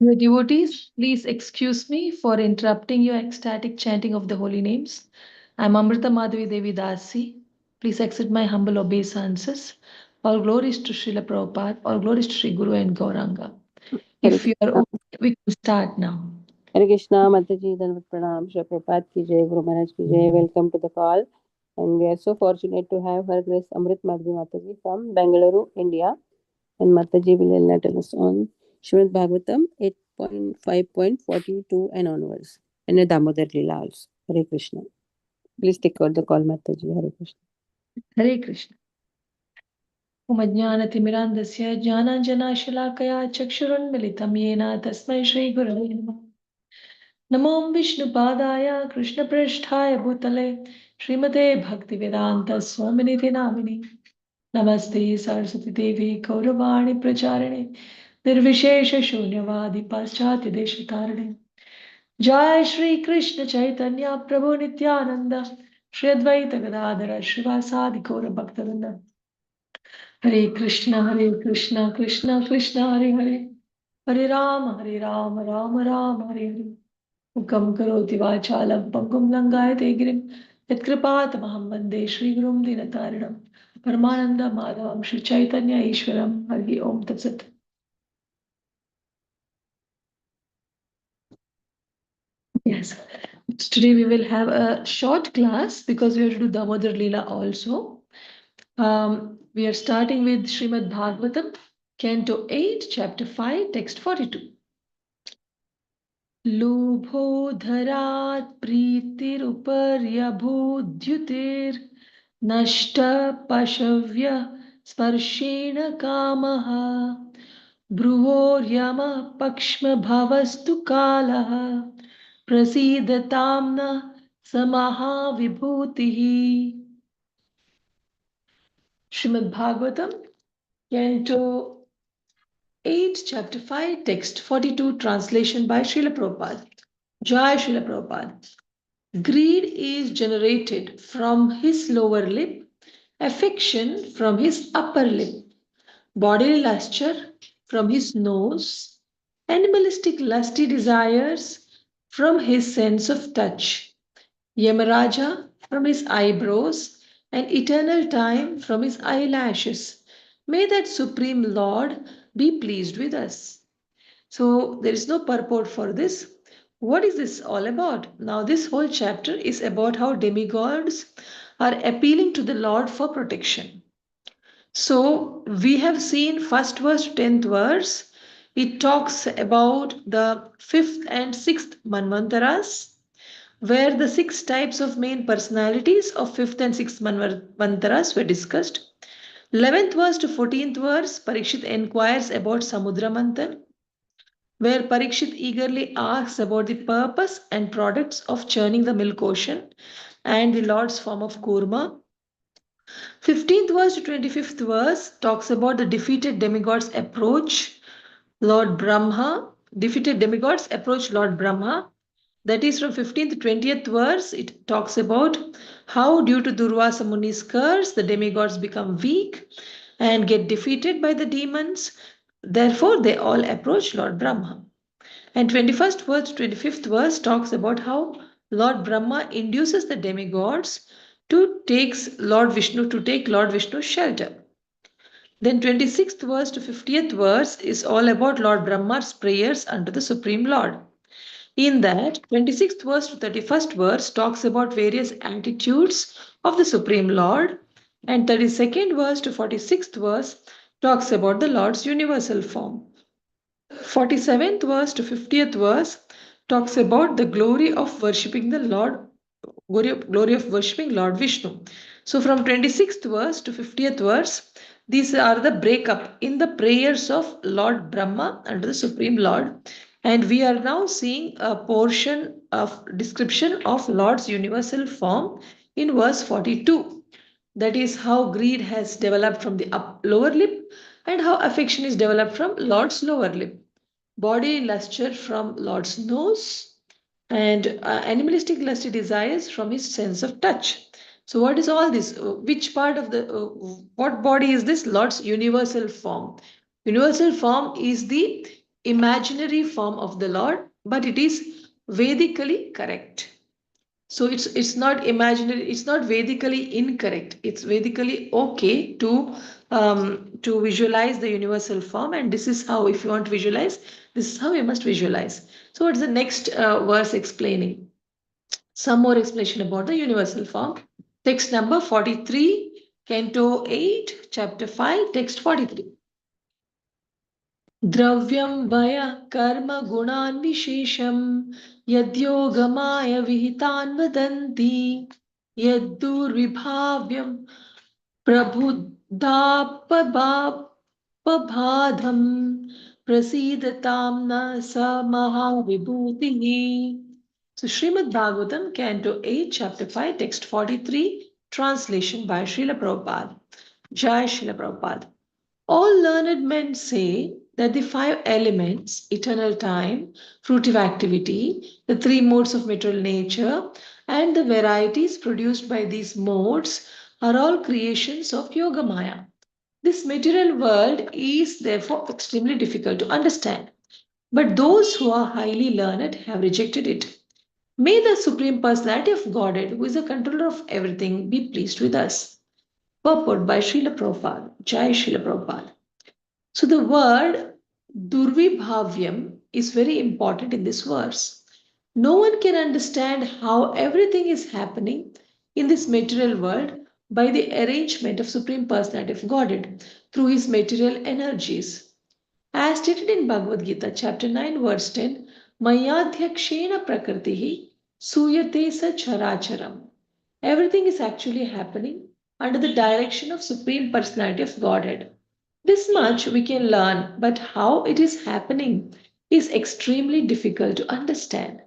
The devotees, please excuse me for interrupting your ecstatic chanting of the holy names. I'm Amrita Madhavi Devi Dasi. Please accept my humble obeisances. All glories to Srila Prabhupada, all glories to Sri Guru and Gauranga. Hare If you are Krishna, okay, we can start now. Hare Krishna, Mataji, Danvat Pranam, Shri Prabhupada ki jai, Guru Maharaj ki jai. Welcome to the call. And we are so fortunate to have Her Grace Amrit Madhavi Mataji from Bangalore, India. And Mataji will enlighten us on Srimad Bhagvatam 8.5.42 and onwards. And the Damodar Leela also. Hare Krishna. Please take out the call, Mataji. Hare Krishna. Hare Krishna. Om Ajnanatimirandasya Jnananjanashilakaya Chakshurunmilitam Yena Tasmai Shri Gurave Namaha. नमो विष्णुपादाय कृष्णप्रेष्ठाय भूतले श्रीमते भक्तिवेदांत स्वामिनिधि नामिने नमस्ते सरस्वती देवी गौरवाणी प्रचारिणे निर्विशेष शून्यवादी पाश्चात्य देशतारिणे जय श्री कृष्ण चैतन्य प्रभु नित्यानंद श्री अद्वैत गदाधर श्रीवासादि गौर भक्तवृंद हरे कृष्ण कृष्ण कृष्ण हरे हरे हरे राम राम राम हरे हरे मुखं करोति वाचालं पङ्गुं लङ्घयते गिरिं यत्कृपातमहं वन्दे श्रीगुरुं दीनतारिणं परमानन्दमाधवं श्रीचैतन्य ईश्वरं हरि ओम तत्सत्. Yes, today we will have a short class because we have to do Damodar Leela also. We are starting with Srimad Bhagvatam, Canto 8, Chapter 5, Text 42. लोभोधरात् प्रीतिरुपर्यभूद्युतिर्नष्टपशव्य स्पर्शेण कामः भ्रुवोर्यमः पक्ष्मभवस्तु कालः प्रसीदतां न स महाविभूतिः. Srimad Bhagavatam, Canto 8, Chapter 5, Text 42, translation by Srila Prabhupada. Jai Srila Prabhupada. Greed is generated from his lower lip, affection from his upper lip, bodily lustre from his nose, animalistic lusty desires from his sense of touch, Yamaraja from his eyebrows, and eternal time from his eyelashes. May that Supreme Lord be pleased with us. So there is no purport for this. What is this all about? Now, this whole chapter is about how demigods are appealing to the Lord for protection. So we have seen first verse to 10th verse. It talks about the 5th and 6th Manvantaras, where the 6 types of main personalities of 5th and 6th Manvantaras were discussed. 11th verse to 14th verse, Parikshit inquires about Samudra Manthan, where Parikshit eagerly asks about the purpose and products of churning the milk ocean and the Lord's form of Kurma. 15th verse to 25th verse talks about the defeated demigods approach Lord Brahma. Defeated demigods approach Lord Brahma. That is from 15th to 20th verse, it talks about how due to Durvasa Muni's curse, the demigods become weak and get defeated by the demons. Therefore, they all approach Lord Brahma. And 21st verse, 25th verse talks about how Lord Brahma induces the demigods to take Lord Vishnu's shelter. Then 26th verse to 50th verse is all about Lord Brahma's prayers unto the Supreme Lord. In that, 26th verse to 31st verse talks about various attitudes of the Supreme Lord, and 32nd verse to 46th verse talks about the Lord's universal form. 47th verse to 50th verse talks about the glory of worshipping the Lord, glory of worshipping Lord Vishnu. So from 26th verse to 50th verse, these are the breakup in the prayers of Lord Brahma and the Supreme Lord. And we are now seeing a portion of description of Lord's universal form in verse 42. That is how greed has developed from the lower lip and how affection is developed from Lord's lower lip. Body lustre from Lord's nose and animalistic lusty desires from his sense of touch. So what is all this? Which part of the, what body is this? Lord's universal form. Universal form is the imaginary form of the Lord, but it is Vedically correct. So it's not imaginary, it's not Vedically incorrect. It's Vedically okay to visualize the universal form, and this is how, if you want to visualize, this is how you must visualize. So what's the next verse explaining? Some more explanation about the universal form. Text number 43, Canto 8, Chapter 5, Text 43. Dravyam vaya karma gunan vishesham yadyogamaya vihitan vadanti yaddurvibhavyam prabhuddhapabhadham prasidatam na sa mahavibhutihi. So Srimad Bhagavatam, Canto 8, Chapter 5, Text 43, translation by Srila Prabhupada. Jai Srila Prabhupada. All learned men say that the five elements, eternal time, fruitive activity, the three modes of material nature, and the varieties produced by these modes are all creations of Yoga Maya. This material world is therefore extremely difficult to understand, but those who are highly learned have rejected it. May the Supreme Personality of Godhead, who is the controller of everything, be pleased with us. Purport by Srila Prabhupada. Jai Srila Prabhupada. So the word Durvibhavyam is very important in this verse. No one can understand how everything is happening in this material world by the arrangement of Supreme Personality of Godhead through his material energies. As stated in Bhagavad Gita, chapter 9, verse 10, Mayadhyakshena prakritihi suyate sa characharam. Everything is actually happening under the direction of Supreme Personality of Godhead. This much we can learn, but how it is happening is extremely difficult to understand.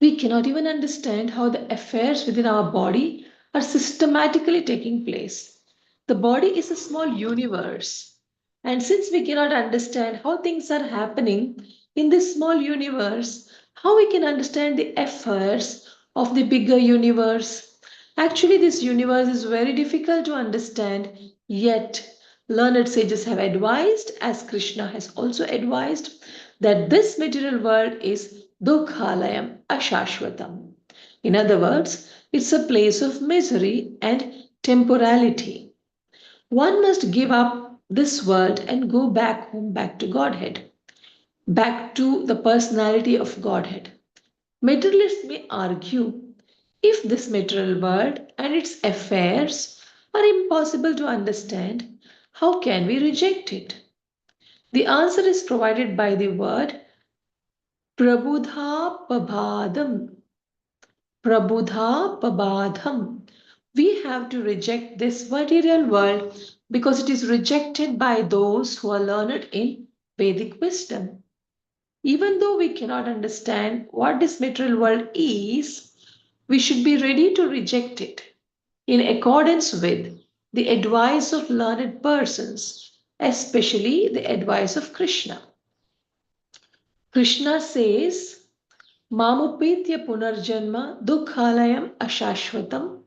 We cannot even understand how the affairs within our body are systematically taking place. The body is a small universe, and since we cannot understand how things are happening in this small universe, how we can understand the affairs of the bigger universe? Actually, this universe is very difficult to understand, yet learned sages have advised, as Krishna has also advised, that this material world is Dukhalayam Ashashvatam. In other words, it's a place of misery and temporality. One must give up this world and go back home, back to Godhead, back to the personality of Godhead. Materialists may argue, if this material world and its affairs are impossible to understand, how can we reject it? The answer is provided by the word Prabudha Pabhadam. Prabudha Pabadham. We have to reject this material world because it is rejected by those who are learned in Vedic wisdom. Even though we cannot understand what this material world is, we should be ready to reject it in accordance with the advice of learned persons, especially the advice of Krishna. Krishna says, Mamupitya punarjanma dukhalayam ashashvatam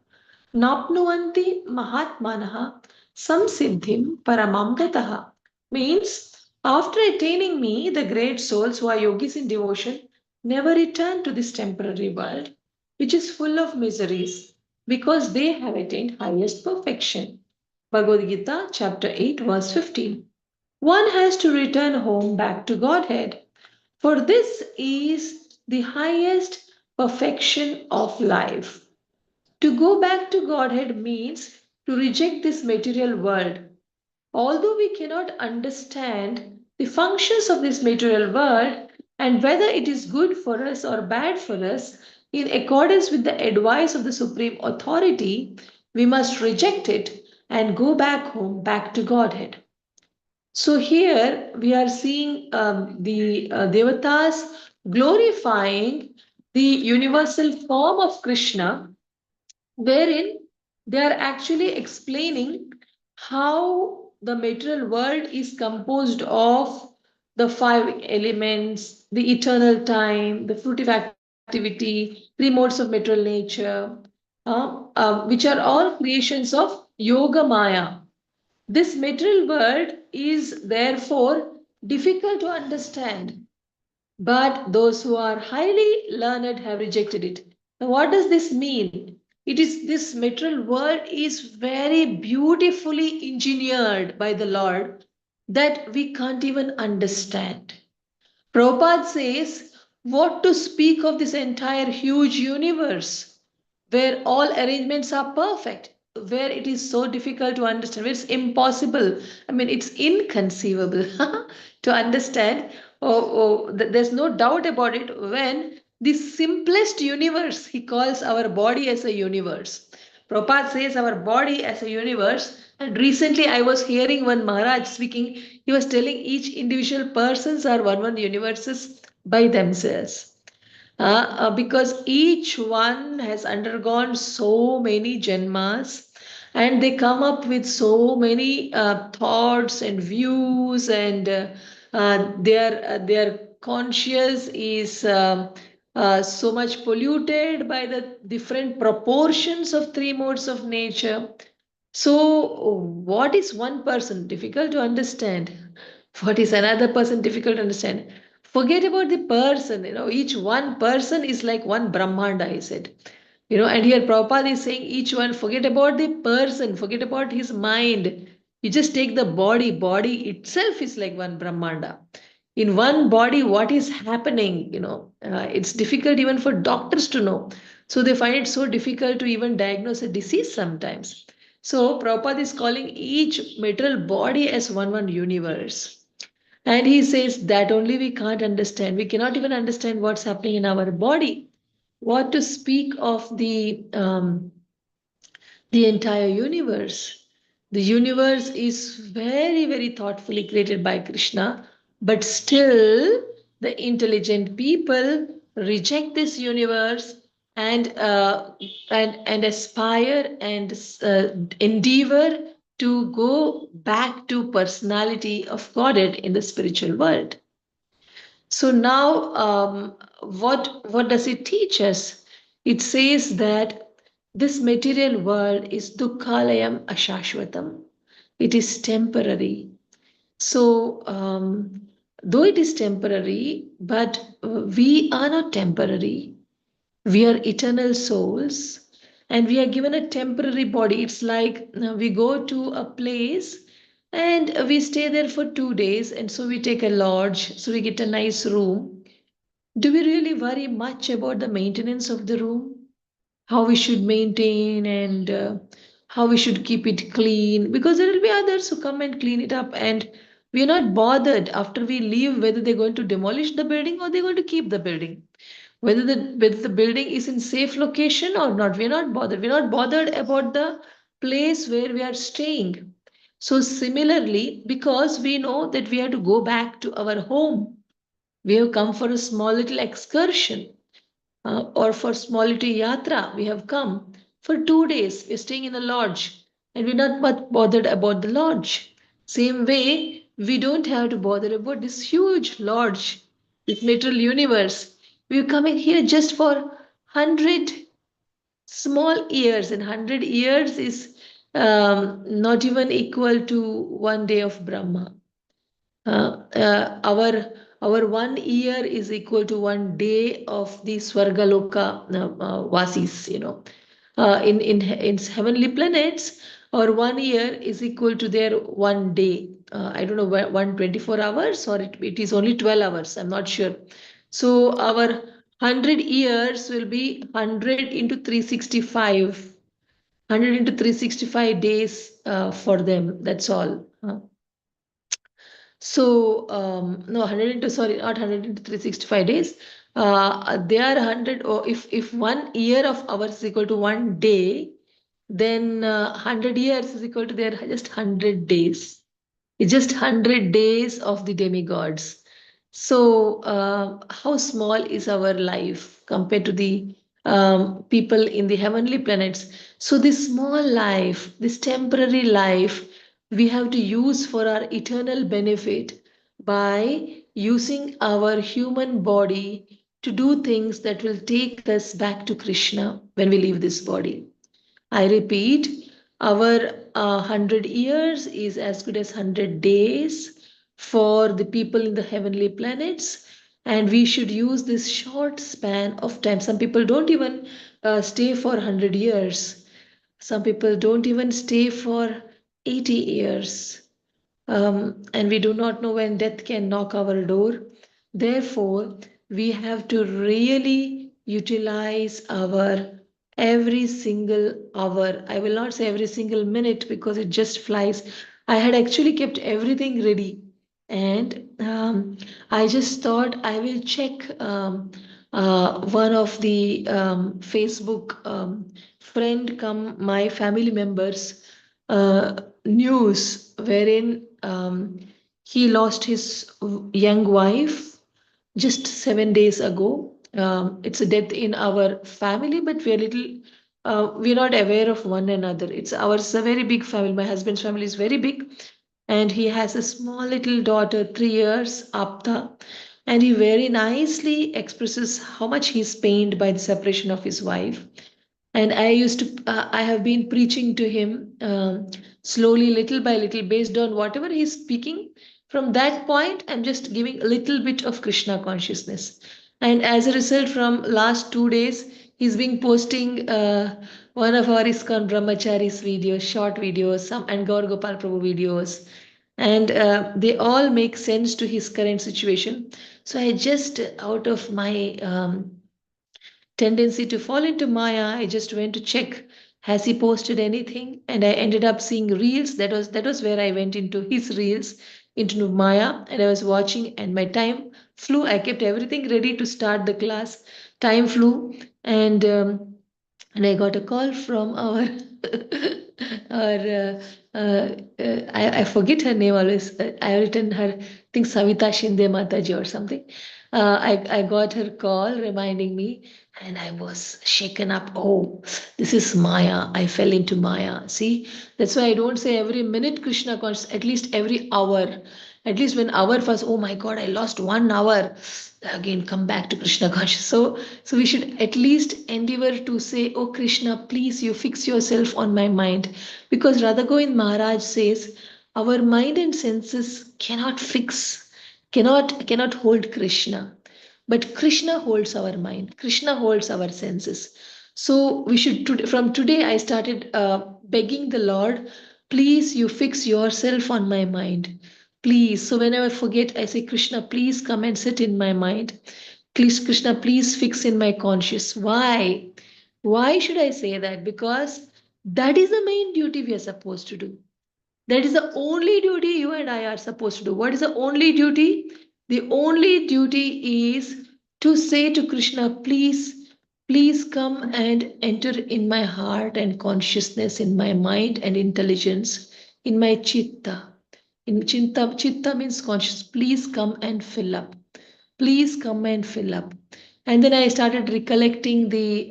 napnuvanti mahatmanaha samsiddhim paramam gataha. Means, after attaining me, the great souls who are yogis in devotion never return to this temporary world, which is full of miseries, because they have attained highest perfection. Bhagavad Gita, chapter 8, verse 15. One has to return home back to Godhead, for this is the highest perfection of life. To go back to Godhead means to reject this material world. Although we cannot understand the functions of this material world and whether it is good for us or bad for us, in accordance with the advice of the Supreme Authority, we must reject it and go back home, back to Godhead. So here we are seeing the Devatas glorifying the universal form of Krishna, wherein they are actually explaining how the material world is composed of the five elements, the eternal time, the fruitive activity, three modes of material nature. which are all creations of Yoga Maya. This material world is therefore difficult to understand, but those who are highly learned have rejected it. Now, what does this mean? It is this material world is very beautifully engineered by the Lord that we can't even understand. Prabhupada says, what to speak of this entire huge universe where all arrangements are perfect, where it is so difficult to understand, where it's impossible. I mean, it's inconceivable to understand. There's no doubt about it when the simplest universe, he calls our body as a universe. Prabhupada says our body as a universe. And recently I was hearing one Maharaj speaking, he was telling each individual persons are one universes by themselves. Because each one has undergone so many janmas and they come up with so many thoughts and views and their conscious is so much polluted by the different proportions of three modes of nature. So, what is one person? Difficult to understand. What is another person? Difficult to understand. Forget about the person. Each one person is like one Brahmanda, he said. And here Prabhupada is saying each one, forget about the person, forget about his mind. You just take the body. Body itself is like one Brahmanda. In one body, what is happening? It's difficult even for doctors to know. So they find it so difficult to even diagnose a disease sometimes. So Prabhupada is calling each material body as one universe. And he says that only we can't understand. We cannot even understand what's happening in our body. What to speak of the entire universe. The universe is very, very thoughtfully created by Krishna, but still the intelligent people reject this universe and and aspire and endeavor to go back to personality of Godhead in the spiritual world. So now, what does it teach us? It says that this material world is dukkhalayam ashashvatam. It is temporary. So, though it is temporary, but we are not temporary. We are eternal souls and we are given a temporary body. It's like we go to a place and we stay there for 2 days, and so we take a lodge, so we get a nice room. Do we really worry much about the maintenance of the room? How we should maintain and how we should keep it clean? Because there will be others who come and clean it up, and we are not bothered after we leave whether they're going to demolish the building or they're going to keep the building. Whether the building is in safe location or not, we're not bothered. We're not bothered about the place where we are staying. So similarly, because we know that we have to go back to our home, we have come for a small little excursion or for small little yatra. We have come for 2 days. We're staying in a lodge and we're not much bothered about the lodge. Same way, we don't have to bother about this huge lodge, this material universe. We're coming here just for 100 small years, and 100 years is not even equal to one day of Brahma. Our 1 year is equal to 1 day of the Swargaloka Vasis, in heavenly planets, our 1 year is equal to their 1 day. I don't know, 124 hours, or it is only 12 hours. I'm not sure. So our 100 years will be 100 into 365, 100 into 365 days for them. That's all. So, no, 100 into, sorry, not 100 into 365 days. They are 100, or if 1 year of ours is equal to 1 day, then 100 years is equal to their just 100 days. It's just 100 days of the demigods. So, how small is our life compared to the people in the heavenly planets? So, this small life, this temporary life, we have to use for our eternal benefit by using our human body to do things that will take us back to Krishna when we leave this body. I repeat, our 100 years is as good as 100 days for the people in the heavenly planets, and we should use this short span of time. Some people don't even stay for 100 years, some people don't even stay for 80 years. And we do not know when death can knock our door. Therefore, we have to really utilize our every single hour. I will not say every single minute because it just flies. I had actually kept everything ready, and I just thought I will check one of the Facebook friend come my family members news wherein he lost his young wife just 7 days ago. It's a death in our family, but we're not aware of one another. It's ours a very big family. My husband's family is very big, and he has a small little daughter, 3 years, Apta, and he very nicely expresses how much he's pained by the separation of his wife. And I have been preaching to him slowly, little by little, based on whatever he's speaking. From that point, I'm just giving a little bit of Krishna consciousness. And as a result, from last 2 days, he's been posting one of our ISKCON Brahmacharis videos, short videos, some and Gaur Gopal Prabhu videos. And they all make sense to his current situation. So I just, out of my tendency to fall into Maya, I just went to check, has he posted anything? And I ended up seeing reels. That was where I went into his reels, into Maya, and I was watching, and my time flew. I kept everything ready to start the class. Time flew, and and I got a call from our our I forget her name always. I have written her, I think Savita Shinde Mataji or something. I got her call reminding me, and I was shaken up. Oh, this is Maya. I fell into Maya. See, that's why I don't say every minute Krishna conscious, at least every hour. At least when hour first, oh my God, I lost 1 hour. Again, come back to Krishna conscious. So we should at least endeavor to say, oh Krishna, please you fix yourself on my mind. Because Radha Govind Maharaj says, our mind and senses cannot hold Krishna. But Krishna holds our mind, Krishna holds our senses. So we should, from today, I started begging the Lord, please, you fix yourself on my mind. Please. So whenever I forget, I say, Krishna, please come and sit in my mind. Please, Krishna, please fix in my conscious. Why? Why should I say that? Because that is the main duty we are supposed to do. That is the only duty you and I are supposed to do. What is the only duty? The only duty is to say to Krishna, please, please come and enter in my heart and consciousness, in my mind and intelligence, in my chitta. In chitta means conscious. Please come and fill up. Please come and fill up. And then I started recollecting the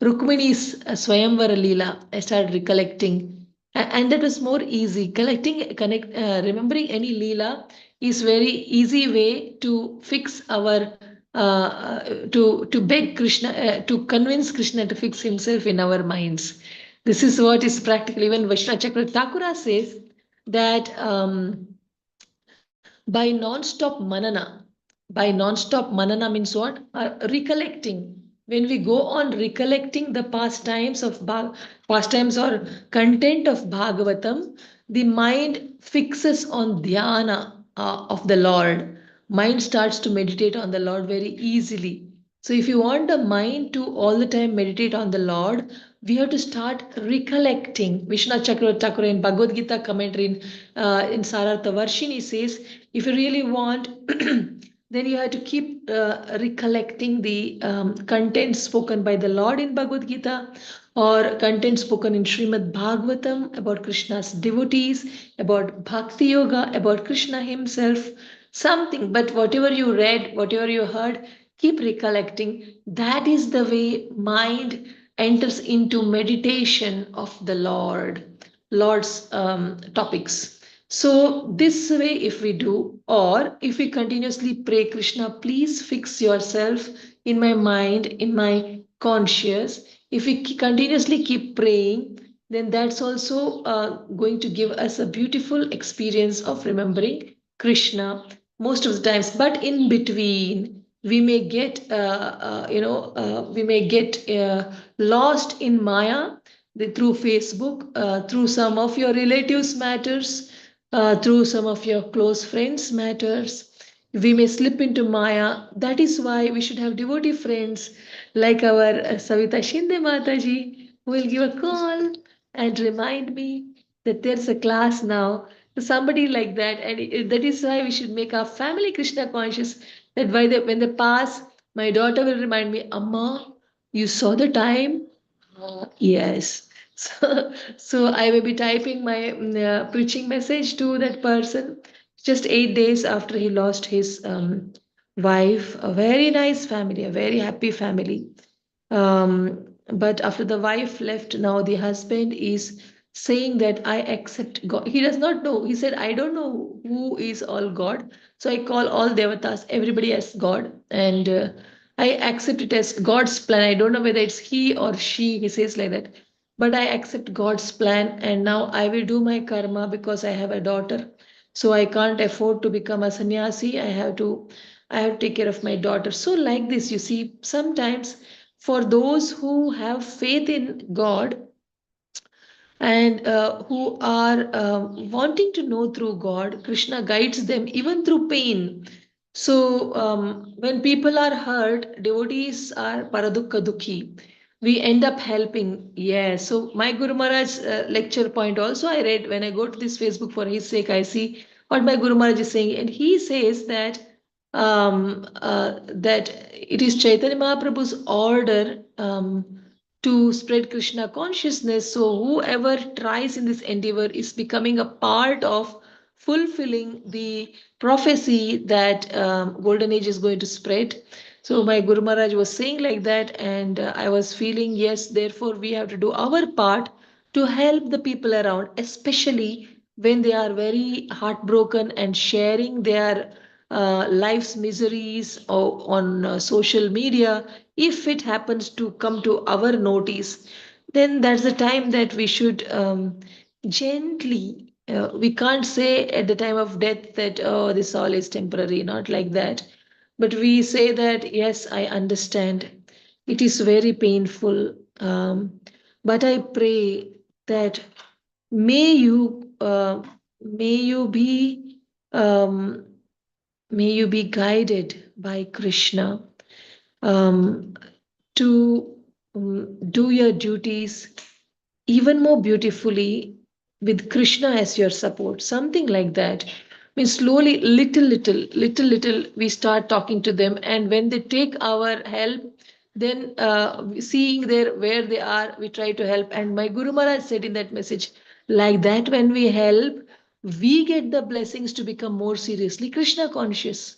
Rukmini's Swayamvara Leela. I started recollecting, and that was more easy. Remembering any Leela is very easy way to fix our to beg Krishna, to convince Krishna to fix himself in our minds. This is what is practical. Even Vaishnava Chakra Thakura says that by non-stop manana, by non-stop manana means what? Recollecting. When we go on recollecting the pastimes of pastimes or content of Bhagavatam, the mind fixes on dhyana of the Lord. Mind starts to meditate on the Lord very easily. So if you want the mind to all the time meditate on the Lord, we have to start recollecting. Vishnu Chakra Thakur in Bhagavad Gita commentary in Sarartha Varshini says, if you really want, then you have to keep recollecting the content spoken by the Lord in Bhagavad Gita, or content spoken in Srimad Bhagavatam about Krishna's devotees, about Bhakti Yoga, about Krishna himself, something. But whatever you read, whatever you heard, keep recollecting. That is the way mind enters into meditation of the Lord's topics. So this way, if we do, or if we continuously pray, Krishna, please fix yourself in my mind, in my conscious, If we continuously keep praying, then that's also going to give us a beautiful experience of remembering Krishna most of the times. But in between, we may get, we may get lost in Maya through Facebook, through some of your relatives matters, through some of your close friends matters. We may slip into Maya. That is why we should have devotee friends like our Savita Shinde Mataji, who will give a call and remind me that there's a class now. Somebody like that, and that is why we should make our family Krishna conscious. That when they pass, my daughter will remind me, Amma, you saw the time. Yes. So I will be typing my preaching message to that person just 8 days after he lost his wife. A very nice family, a very happy family. But after the wife left, now the husband is saying that I accept God. He does not know. He said, I don't know who is all God. So I call all devatas, everybody as God. And I accept it as God's plan. I don't know whether it's he or she. He says like that. But I accept God's plan. And now I will do my karma because I have a daughter. So I can't afford to become a sannyasi. I have to take care of my daughter. So like this, you see, sometimes for those who have faith in God and who are wanting to know through God, Krishna guides them even through pain. So when people are hurt, devotees are paradukka dukhi. We end up helping. Yes. So my Guru Maharaj lecture point also I read when I go to this Facebook for his sake. I see what my Guru Maharaj is saying, and he says that it is Chaitanya Mahaprabhu's order. To spread Krishna consciousness. So, whoever tries in this endeavor is becoming a part of fulfilling the prophecy that Golden Age is going to spread. So, my Guru Maharaj was saying like that, and I was feeling, yes, therefore, we have to do our part to help the people around, especially when they are very heartbroken and sharing their life's miseries on social media. If it happens to come to our notice, then that's the time that we should gently, we can't say at the time of death that, oh, this all is temporary, not like that. But we say that, yes, I understand. It is very painful. But I pray that may you, may you be, um, may you be guided by Krishna um, to do your duties even more beautifully with Krishna as your support, something like that. Means slowly, little, we start talking to them, and when they take our help, then seeing there where they are, we try to help. And my Guru Maharaj said in that message, like that, when we help, we get the blessings to become more seriously Krishna conscious.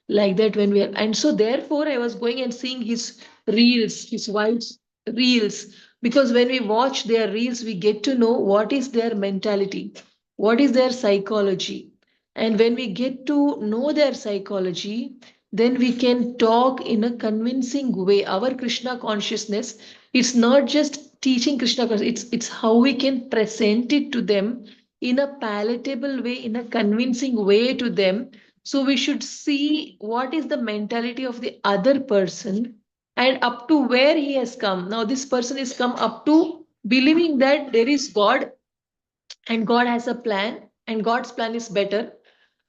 Like that, when we are, and so therefore, I was going and seeing his reels, his wife's reels, because when we watch their reels, we get to know what is their mentality, what is their psychology. And when we get to know their psychology, then we can talk in a convincing way. Our Krishna consciousness, it's not just teaching Krishna consciousness, it's how we can present it to them in a palatable way, in a convincing way to them. So we should see what is the mentality of the other person and up to where he has come. Now, this person is come up to believing that there is God and God has a plan and God's plan is better.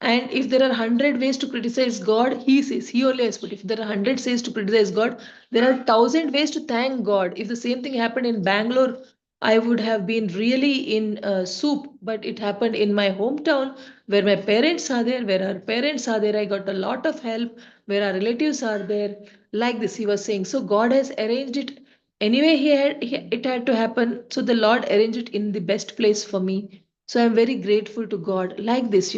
And if there are 100 ways to criticize God, he says, he only has put, if there are 100 ways to criticize God, there are 1,000 ways to thank God. If the same thing happened in Bangalore, I would have been really in soup, but it happened in my hometown where my parents are there, where our parents are there. I got a lot of help, where our relatives are there. Like this, he was saying. So God has arranged it. Anyway, it had to happen. So the Lord arranged it in the best place for me. So I'm very grateful to God. Like this,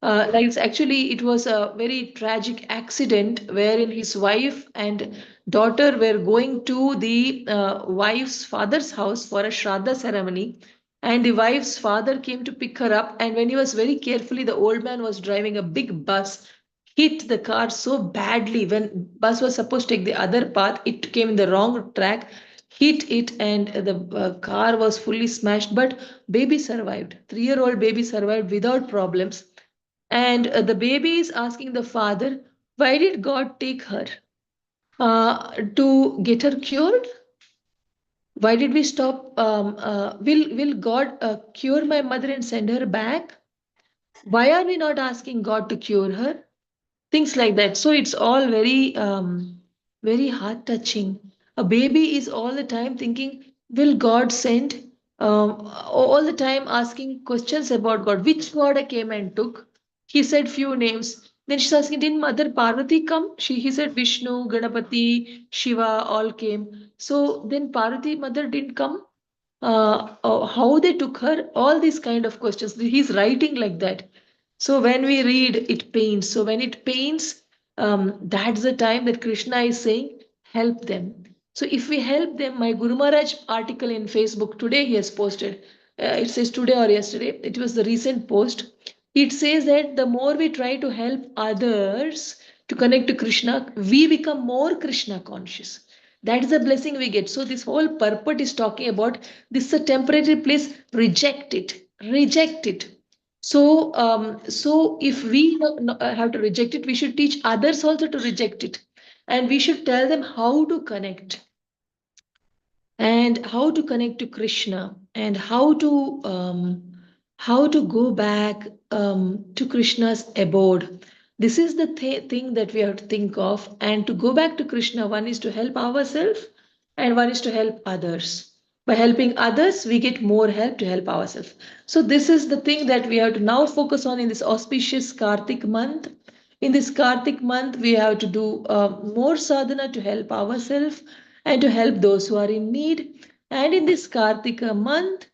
actually, it was a very tragic accident wherein his wife and daughter were going to the wife's father's house for a Shraddha ceremony. And the wife's father came to pick her up. And when he was very carefully, the old man was driving a big bus, hit the car so badly. When bus was supposed to take the other path, it came in the wrong track, hit it, and the car was fully smashed, but baby survived. 3-year-old baby survived without problems. And the baby is asking the father, why did God take her? To get her cured? Why did we stop? Will God cure my mother and send her back? Why are we not asking God to cure her? Things like that. So it's all very heart touching. A baby is all the time thinking, will God send? All the time asking questions about God. Which God I came and took? He said few names. Then she's asking, didn't Mother Parvati come? He said Vishnu, Ganapati, Shiva all came. So then Parvati mother didn't come. How they took her, all these kind of questions. He's writing like that. So when we read, it pains. So when it pains, that's the time that Krishna is saying, help them. So if we help them, my Guru Maharaj article in Facebook today, he has posted. It says today or yesterday. It was the recent post. It says that the more we try to help others to connect to Krishna, we become more Krishna conscious. That is the blessing we get. So this whole purport is talking about this is a temporary place. Reject it. Reject it. So if we have to reject it, we should teach others also to reject it, and we should tell them how to connect, and how to connect to Krishna, and how to go back to Krishna's abode. This is the thing that we have to think of. And to go back to Krishna, one is to help ourselves, and one is to help others. By helping others, we get more help to help ourselves. So this is the thing that we have to now focus on in this auspicious Kartik month. In this Kartik month, we have to do more sadhana to help ourselves and to help those who are in need. And in this Kartika month,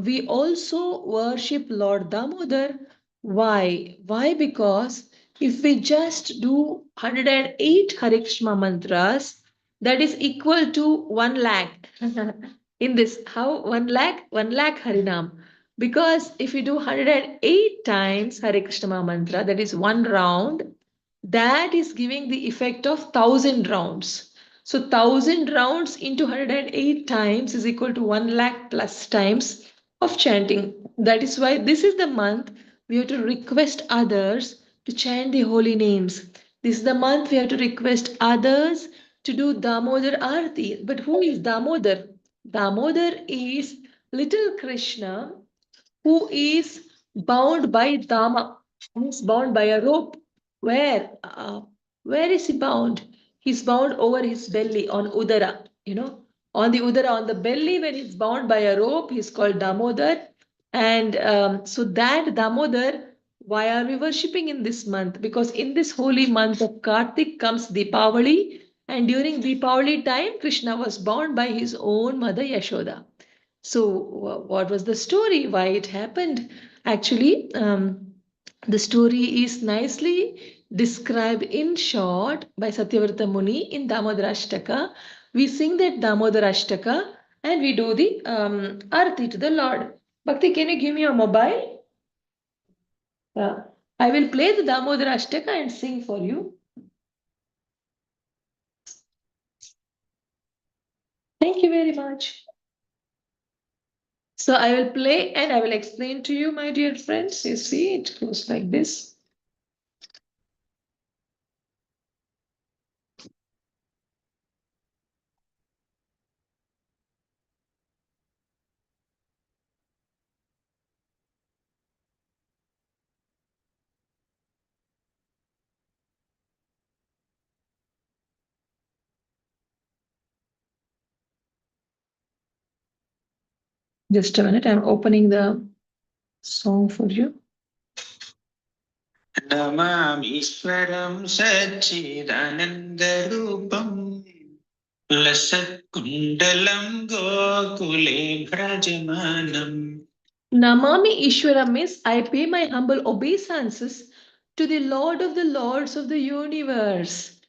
we also worship Lord Damodar. Why? Why? Because if we just do 108 Hare Krishna mantras, that is equal to 1 lakh. In this, how 1 lakh? 1 lakh Harinam. Because if we do 108 times Hare Krishna mantra, that is one round, that is giving the effect of 1,000 rounds. So 1,000 rounds into 108 times is equal to 1 lakh plus times of chanting. That is why this is the month we have to request others to chant the holy names. This is the month we have to request others to do Damodar Arti. But who is Damodar? Damodar is little Krishna who is bound by Dama, who is bound by a rope. Where? Where is he bound? He's bound over his belly on Udara, on the Udara, on the belly, when he's bound by a rope, he's called Damodar. And so that Damodar, why are we worshipping in this month? Because in this holy month of Kartik comes Deepavali, and during Deepavali time, Krishna was bound by his own mother Yashoda. So, what was the story? Why it happened? Actually, the story is nicely described in short by Satyavrata Muni in Damodarashtaka. We sing that Damodarashtaka and we do the Arati to the Lord. Bhakti, can you give me a mobile? Yeah. I will play the Damodarashtaka and sing for you. Thank you very much. So I will play and I will explain to you, my dear friends. You see, it goes like this. Just a minute, I'm opening the song for you. नमामीश्वरं सच्चिदानन्दरूपं लसत्कुण्डलं गोकुले भ्रजमानम्. Namami Ishwara means I pay my humble obeisances to the Lord of the Lords of the universe.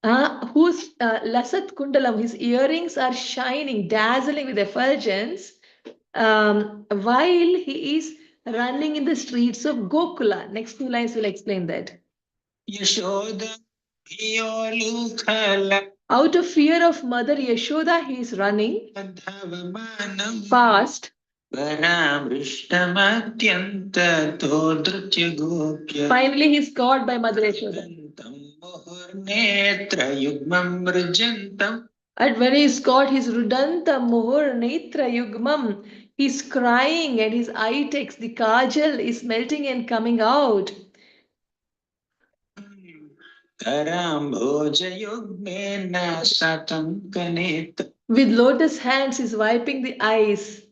Whose Lasat Kundalam, his earrings are shining, dazzling with effulgence, while he is running in the streets of Gokula. Next 2 lines will explain that. Yashoda Out of fear of Mother Yashoda, he is running Adhavamanam fast. Paramrishtamatyantato gopya Finally, he is caught by Mother Yashoda. Muhurnetrayugmam mrijantam. And when he is caught, his Rudanta Muhur Netra Yugmam, he's crying and his eye takes the kajal is melting and coming out. Karambhojayugmena satankaneta. With lotus hands, he's wiping the eyes.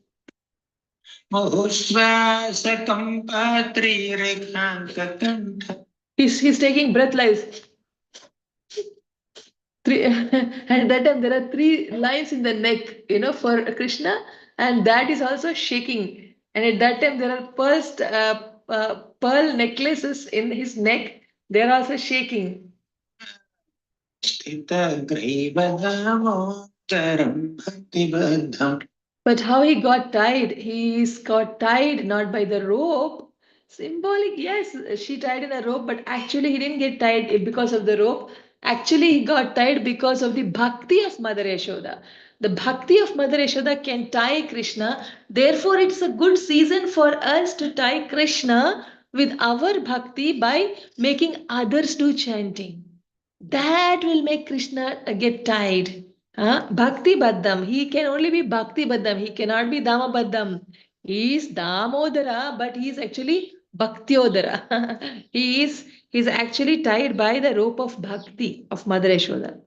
Muhushvasakam patri rekhankakantha. He's taking breath like three, and at that time there are 3 lines in the neck, for Krishna, and that is also shaking. And at that time there are pearl necklaces in his neck. They are also shaking. Sthita graivadamodaram bhaktibaddham. But how he got tied? He's got tied not by the rope. Symbolic, yes, she tied in a rope, but actually he didn't get tied because of the rope. Actually, he got tied because of the bhakti of Mother Yashoda. The bhakti of Mother Yashoda can tie Krishna. Therefore, it's a good season for us to tie Krishna with our bhakti by making others do chanting. That will make Krishna get tied. Bhakti Baddam. He can only be Bhakti Baddam. He cannot be Dama Baddam. He is Damodara, but he is actually Bhaktiodara. He's actually tied by the rope of Bhakti of Mother Yashoda.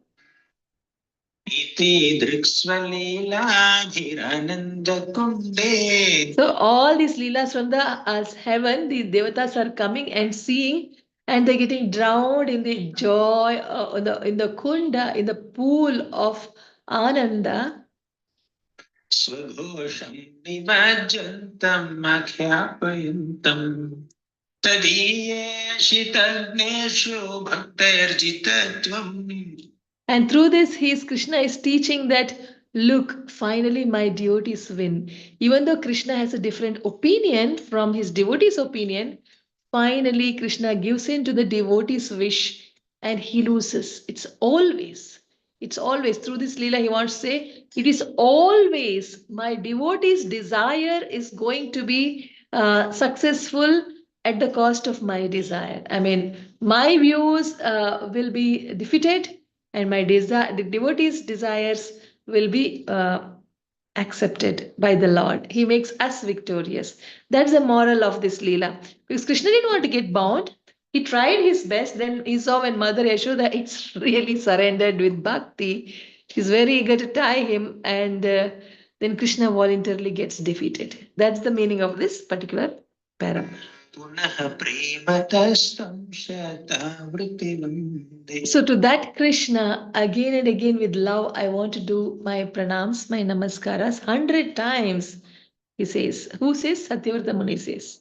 Iti driksvalilabhiranandakunde. So all these leelas from the heaven, the devatas are coming and seeing, and they're getting drowned in the joy, in the kunda, in the pool of Ananda. Swaghosham nimajjantam akhyaapayantam. Tadiyeshitagneshu bhaktairjitatvam. And through this, Krishna is teaching that, look, finally my devotees win. Even though Krishna has a different opinion from his devotees' opinion, finally Krishna gives in to the devotees' wish and he loses. It's always through this Leela, he wants to say, it is always my devotees' desire is going to be successful at the cost of my desire. I mean, my views will be defeated and my desire, the devotees' desires will be accepted by the Lord. He makes us victorious. That's the moral of this Leela. Because Krishna didn't want to get bound. He tried his best. Then he saw when Mother Yashoda it's really surrendered with bhakti. She's very eager to tie him, and then Krishna voluntarily gets defeated. That's the meaning of this particular para. So to that Krishna, again and again with love, I want to do my pranams, my namaskaras 100 times. He says, who says? Satyavrata Muni says.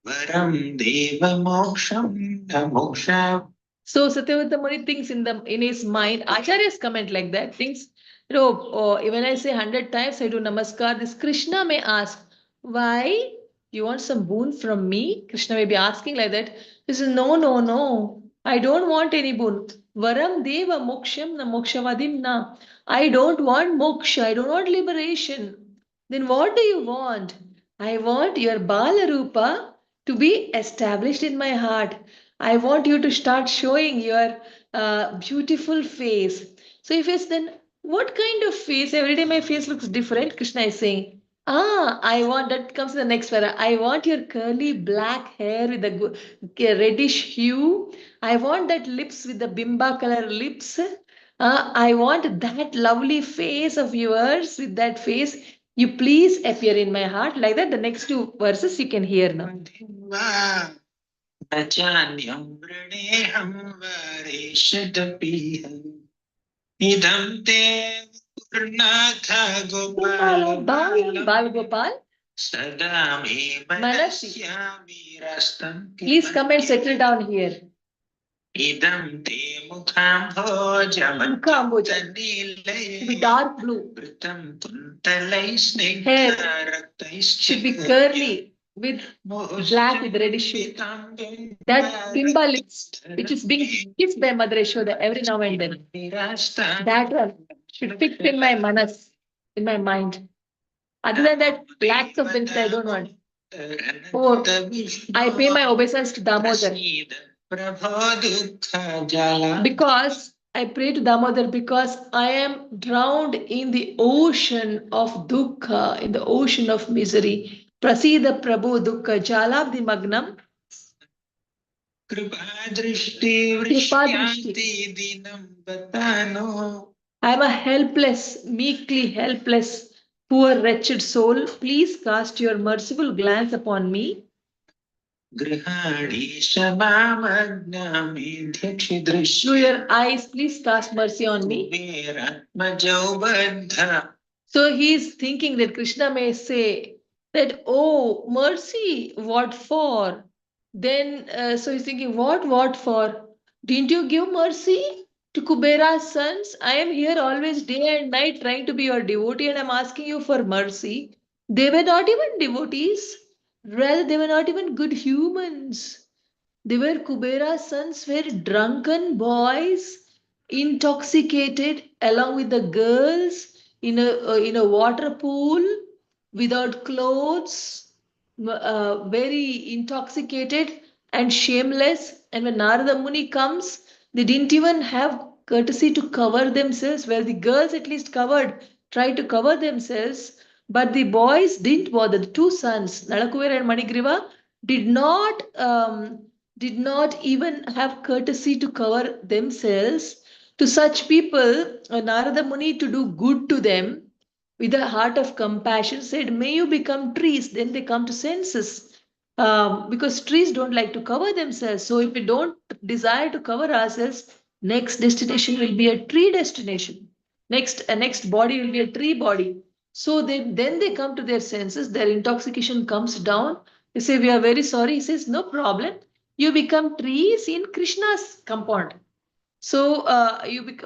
Varam deva moksham moksha. So Satyavrata Muni thinks in his mind, Acharya's comment like that, thinks, when I say 100 times I do namaskar, this Krishna may ask, why? You want some boon from me? Krishna may be asking like that. He says, no, no, no. I don't want any boon. Varam deva moksham na mokshavadim na. I don't want moksha. I don't want liberation. Then what do you want? I want your Bala Rupa to be established in my heart. I want you to start showing your beautiful face. So if it's then, what kind of face? Every day my face looks different. Krishna is saying, I want, that comes in the next para. I want your curly black hair with a reddish hue. I want that lips with the bimba color lips. I want that lovely face of yours with that face. You please appear in my heart. Like that, the next 2 verses you can hear now. Achanyam vrineham vareshadapiham. Idam te purnatha gopala Bal Gopal. Sadami Manasi. manasyami rastam. Please come and settle down here. Idam te mukham bhojam Should be dark blue. Vritam tuntalai Hair snigdha raktais should be curly. with black with reddish hue. That bimba lips, which is being kissed by Mother Yashoda every now and then. That one should fix in my manas, in my mind. Other than that, lakhs of benefits I don't want. Oh, I pay my obeisance to Damodar. Because I pray to Damodar because I am drowned in the ocean of dukkha, in the ocean of misery. Prasida Prabhu dukkha jalabdi magnam. I am a helpless, meekly helpless, poor, wretched soul. Please cast your merciful glance upon me. Through your eyes, please cast mercy on me. So he is thinking that Krishna may say that, oh, mercy, what for? Then, so he's thinking, what for? Didn't you give mercy to Kubera's sons? I am here always day and night trying to be your devotee and I'm asking you for mercy. They were not even devotees. Rather, they were not even good humans. They were Kubera's sons were drunken boys, intoxicated along with the girls in a water pool without clothes, very intoxicated and shameless. And when Narada Muni comes, they didn't even have courtesy to cover themselves. Well, the girls at least tried to cover themselves, but the boys didn't bother. The two sons, Nalakuvera and Manigriva, did not did not even have courtesy to cover themselves. To such people, Narada Muni, to do good to them with a heart of compassion, said, may you become trees. Then they come to senses. Because trees don't like to cover themselves. So if we don't desire to cover ourselves, next destination will be a tree destination. Next body will be a tree body. So then they come to their senses, their intoxication comes down. They say, we are very sorry. He says, no problem. You become trees in Krishna's compound. So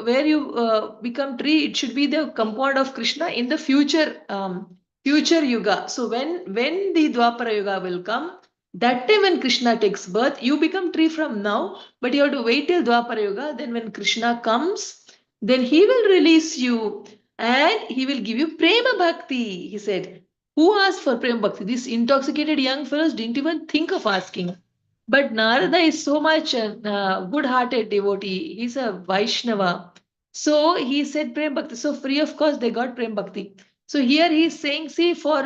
where you become tree, it should be the compound of Krishna in the future yuga. So when the Dwapara yuga will come, that time when Krishna takes birth, you become tree from now, but you have to wait till Dwapara yuga. Then when Krishna comes, then he will release you and he will give you prema bhakti. He said, who asked for prema bhakti? These intoxicated young fellows didn't even think of asking. But Narada is so much good-hearted devotee. He's a Vaishnava. So he said Prem Bhakti. So free of cost, they got Prem Bhakti. So here he is saying, see, for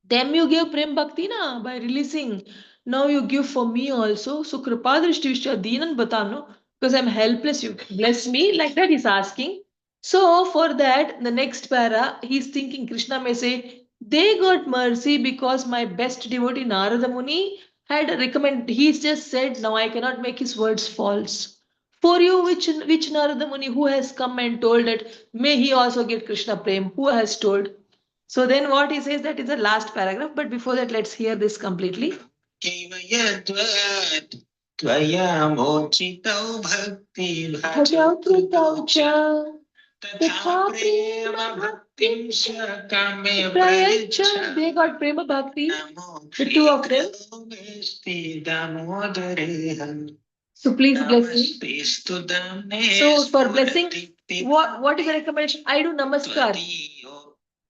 them you gave Prem Bhakti na, by releasing. Now you give for me also. So Kripadrishti Vishya Deenan Batano, because I'm helpless, you bless me. Like that he's asking. So for that, the next para, he's thinking Krishna may say, they got mercy because my best devotee Narada Muni had recommended. He's just said, now I cannot make his words false. For you, which Narada Muni, who has come and told that, may he also get Krishna Prem? Who has told? So then what he says, that is the last paragraph. But before that, let's hear this completely. They got prema bhakti, the two of them. So please bless me. So for blessing, what is the recommendation? I do namaskar.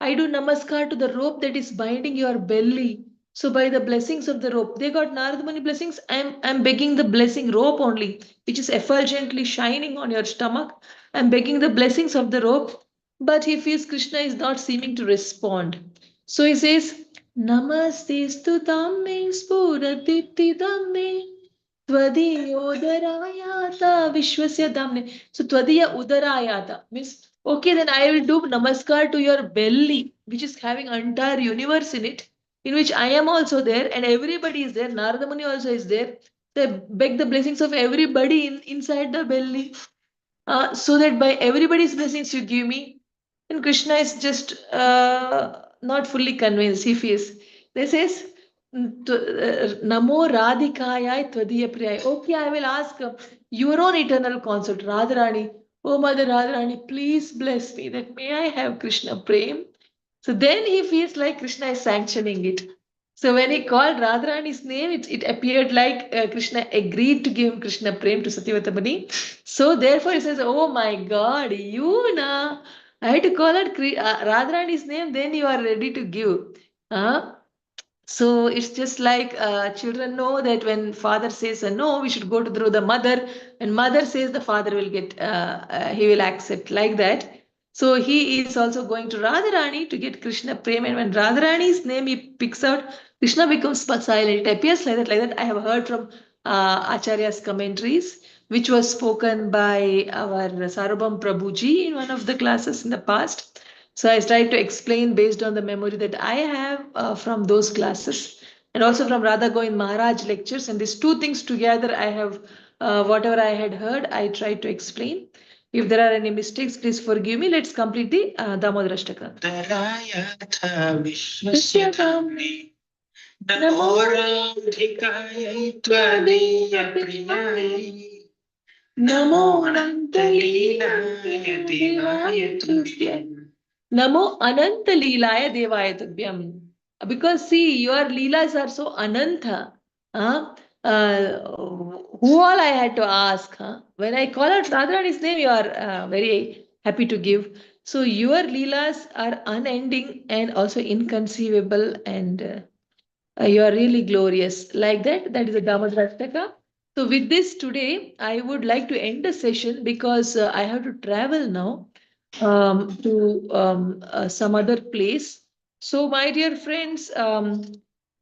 I do namaskar to the rope that is binding your belly. So by the blessings of the rope, they got Narada Muni blessings. I'm begging the blessing rope only, which is effulgently shining on your stomach. I'm begging the blessings of the rope, but he feels Krishna is not seeming to respond. So he says, Namaste stutam me spurati damme Tvadiya udarayata vishwasya damne. So Tvadiya udarayata means, okay, then I will do namaskar to your belly, which is having entire universe in it, in which I am also there and everybody is there. Narada Muni also is there. They beg the blessings of everybody inside the belly. So that by everybody's blessings you give me. And Krishna is just not fully convinced. He feels. They says, Namo Radhikaya Tvadiya Priyaya. Okay, I will ask your own eternal consort, Radharani. Oh, Mother Radharani, please bless me that may I have Krishna Prem. So then he feels like Krishna is sanctioning it. So when he called Radharani's name, it appeared like Krishna agreed to give Krishna Prem to Satyavata Muni. So therefore he says, "Oh my God, you na, I had to call out Radharani's name, then you are ready to give." Huh? So it's just like children know that when father says a no, we should go to through the mother, and mother says the father will get, he will accept like that. So he is also going to Radharani to get Krishna Prem, and when Radharani's name he picks out, Krishna becomes silent. It appears like that. Like that, I have heard from Acharya's commentaries, which was spoken by our Sarabam Prabhuji in one of the classes in the past. So I tried to explain based on the memory that I have from those classes and also from Radha Govind Maharaj lectures. And these two things together, I have whatever I had heard, I tried to explain. If there are any mistakes, please forgive me. Let's complete the Damodar Ashtaka. Namo Anantalilaya Devaya Tubhyam. Namo Anantalilaya Devaya Tubhyam. Because see, your leelas are so ananta. Huh? Who all I had to ask? Huh? When I call out Radharani's name, you are very happy to give. So your leelas are unending and also inconceivable, and you are really glorious. Like that, that is a Damodarastaka. So with this today, I would like to end the session because I have to travel now to some other place. So my dear friends,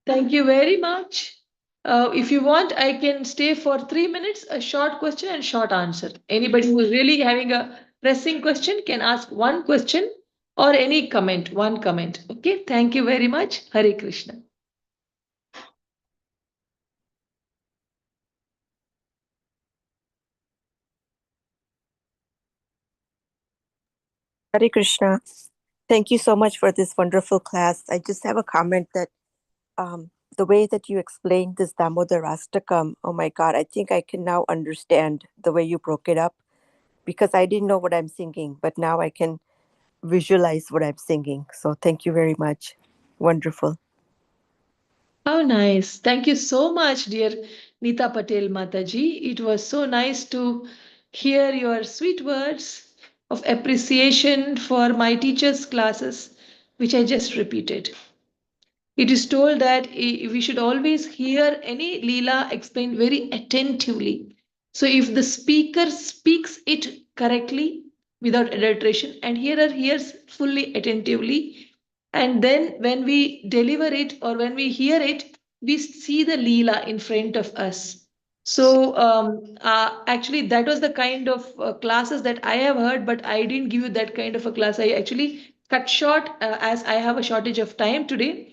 thank you very much. If you want, I can stay for 3 minutes, a short question and short answer. Anybody who is really having a pressing question can ask one question or any comment, one comment. Okay, thank you very much. Hare Krishna. Hare Krishna. Thank you so much for this wonderful class. I just have a comment that the way that you explained this Damodarastakam, oh my God, I think I can now understand the way you broke it up because I didn't know what I'm singing, but now I can visualize what I'm singing. So thank you very much. Wonderful. How nice. Thank you so much, dear Nita Patel Mataji. It was so nice to hear your sweet words of appreciation for my teacher's classes, which I just repeated. It is told that we should always hear any Leela explained very attentively. So if the speaker speaks it correctly without adulteration and hearer hears fully attentively, and then when we deliver it or when we hear it, we see the Leela in front of us. So actually, that was the kind of classes that I have heard, but I didn't give you that kind of a class. I actually cut short as I have a shortage of time today.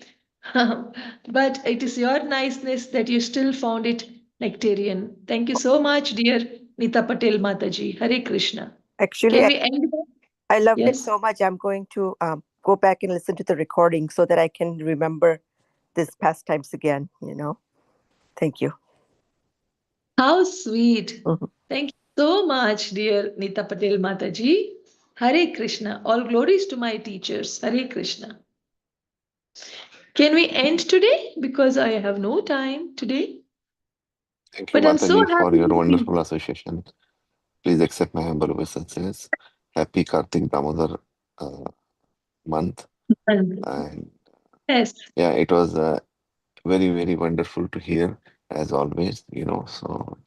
But it is your niceness that you still found it nectarian. Thank you so much, dear Nita Patel Mataji. Hare Krishna. Actually, Can we end there? I loved it Yes. so much. I'm going to go back and listen to the recording so that I can remember this pastimes again, Thank you. How sweet. Mhm. Thank you so much, dear Nita Patel Mataji. Hare Krishna. All glories to my teachers. Hare Krishna. Can we end today? Because I have no time today. Thank you, But I'm so Mataji, for happy your to see. wonderful association. Please accept my humble obeisances. Happy Kartik Damodar month. And Yes. yeah, it was very, very wonderful to hear, as always, So,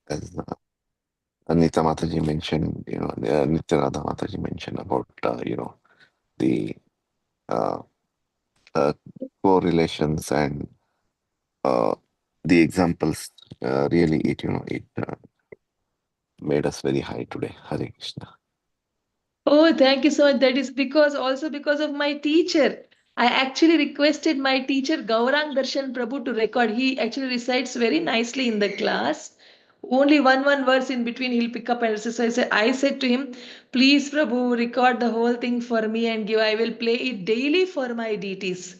as Anita Mataji mentioned, Nitya Radha Mataji mentioned about, the uh, correlations and the examples. Really, it made us very high today. Hare Krishna. Oh, thank you so much. That is because also because of my teacher. I actually requested my teacher Gaurang Darshan Prabhu to record. He actually recites very nicely in the class. Only one verse in between he'll pick up and so I said to him, please Prabhu, record the whole thing for me and give. I will play it daily for my deities.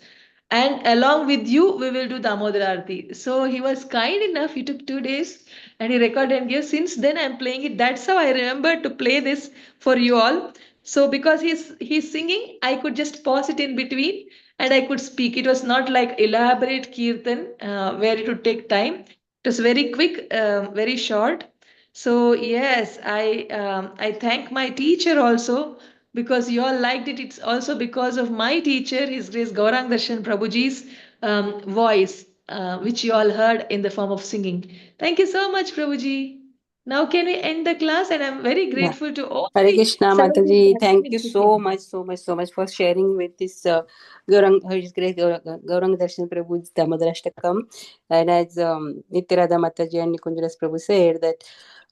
And along with you, we will do Damodar Arti. So he was kind enough. He took 2 days and he recorded and gave. Since then, I'm playing it. That's how I remember to play this for you all. So because he's singing, I could just pause it in between and I could speak. It was not like elaborate kirtan where it would take time. It was very quick, very short. So yes, I thank my teacher also because you all liked it. It's also because of my teacher, His Grace Gaurang Darshan Prabhuji's voice, which you all heard in the form of singing. Thank you so much, Prabhuji. Now can we end the class? And I'm very Yeah. grateful to all Hare the Krishna, 17 Mataji. Thank you so participants. much, so much for sharing with this His Grace Gaurang Darshan Prabhu's Damodarashtakam. And as Nityananda Mataji and Nikunjalas Prabhu said that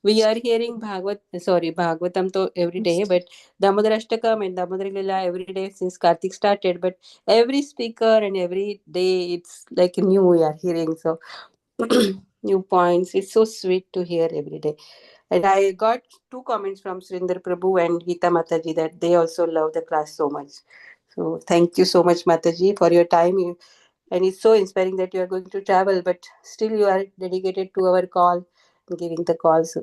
we are hearing Bhagavatam to every day, but Damodarashtakam and Damodar Lila every day since Kartik started. But every speaker and every day it's like new we are hearing. So new points. It's so sweet to hear every day. And I got 2 comments from Surinder Prabhu and Geeta Mataji that they also love the class so much. So thank you so much, Mataji, for your time. And it's so inspiring that you are going to travel, but still you are dedicated to our call, giving the calls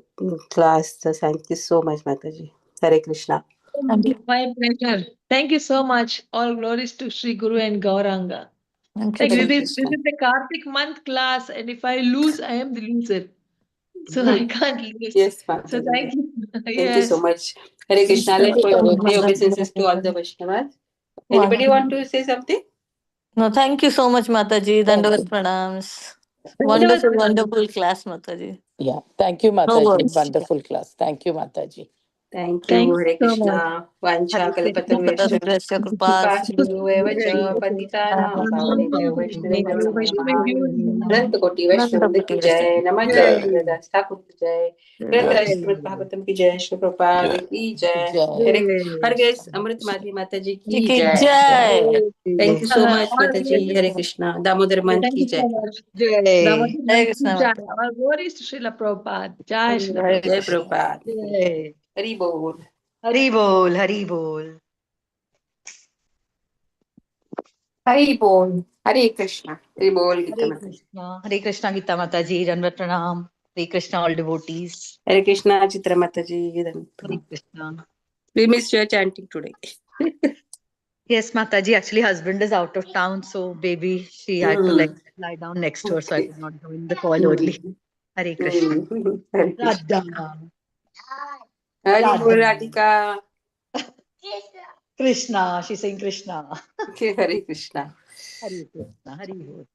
class. So thank you so much, Mataji. Hare Krishna. Thank you. My pleasure. Thank you so much. All glories to Sri Guru and Gauranga. Thank you. Like Hare this Krishna. is the Kartik month class, and if I lose, I am the loser. So I can't lose. Yes, So Mataji. thank you. Thank you so Yes. much. Hare Krishna. Thank Let's you, pay Mother. obeisances to all the Vaishnavas. Anybody want to say something? No, thank you so much, Mataji. Thank Dandavat you. pranams. Thank Wonderful, wonderful class, Mataji. Yeah. Thank you, No Mataji. words. Wonderful class. Thank you, Mataji. Thank you. you Hare so much. Krishna. Vancha Hare Krishna. kalpataruvyascha. Sarvesya kripa Kripasindhuveva cha patitanam pavanebhyo vaishnavebhyo namaha. अनंत कोटि वैष्णव वृंद की जय नमः हरिदास ठाकुर की जय ग्रंथराज श्रीमद् भागवतम की जय श्री प्रभुपाद की जय Jai. हरे ग्रेस अमृत माधी माता जी की Ki जय jai. Thank you so much All माता जी glories. हरे कृष्णा दामोदर मन Thank की you जय so much. Jai. Damodar Hare Manki Krishna, Jai. Mataji. Our glories to Srila Prabhupada. Jai Srila Hare जय Prabhupada. Krishna. Prabhupada Jai. Hari बोल Hari bol, hari bol. Hari बोल हरे कृष्णा हरि बोल Gita Hare माता जी Krishna Gita Mataji, Dandavat Pranam. Hare Krishna, all devotees. हरे कृष्णा चित्रा माता जी Hare Krishna. we missed your chanting today Yes, Mataji, actually husband is out of town, so baby, she had to like lie down next to her, so I okay could not join the call early. Hare Krishna. Hare Krishna Radha. Hari Radha. बोल Radhika Krishna. She's saying Krishna. हरे Krishna Hare Krishna. Hare Bol.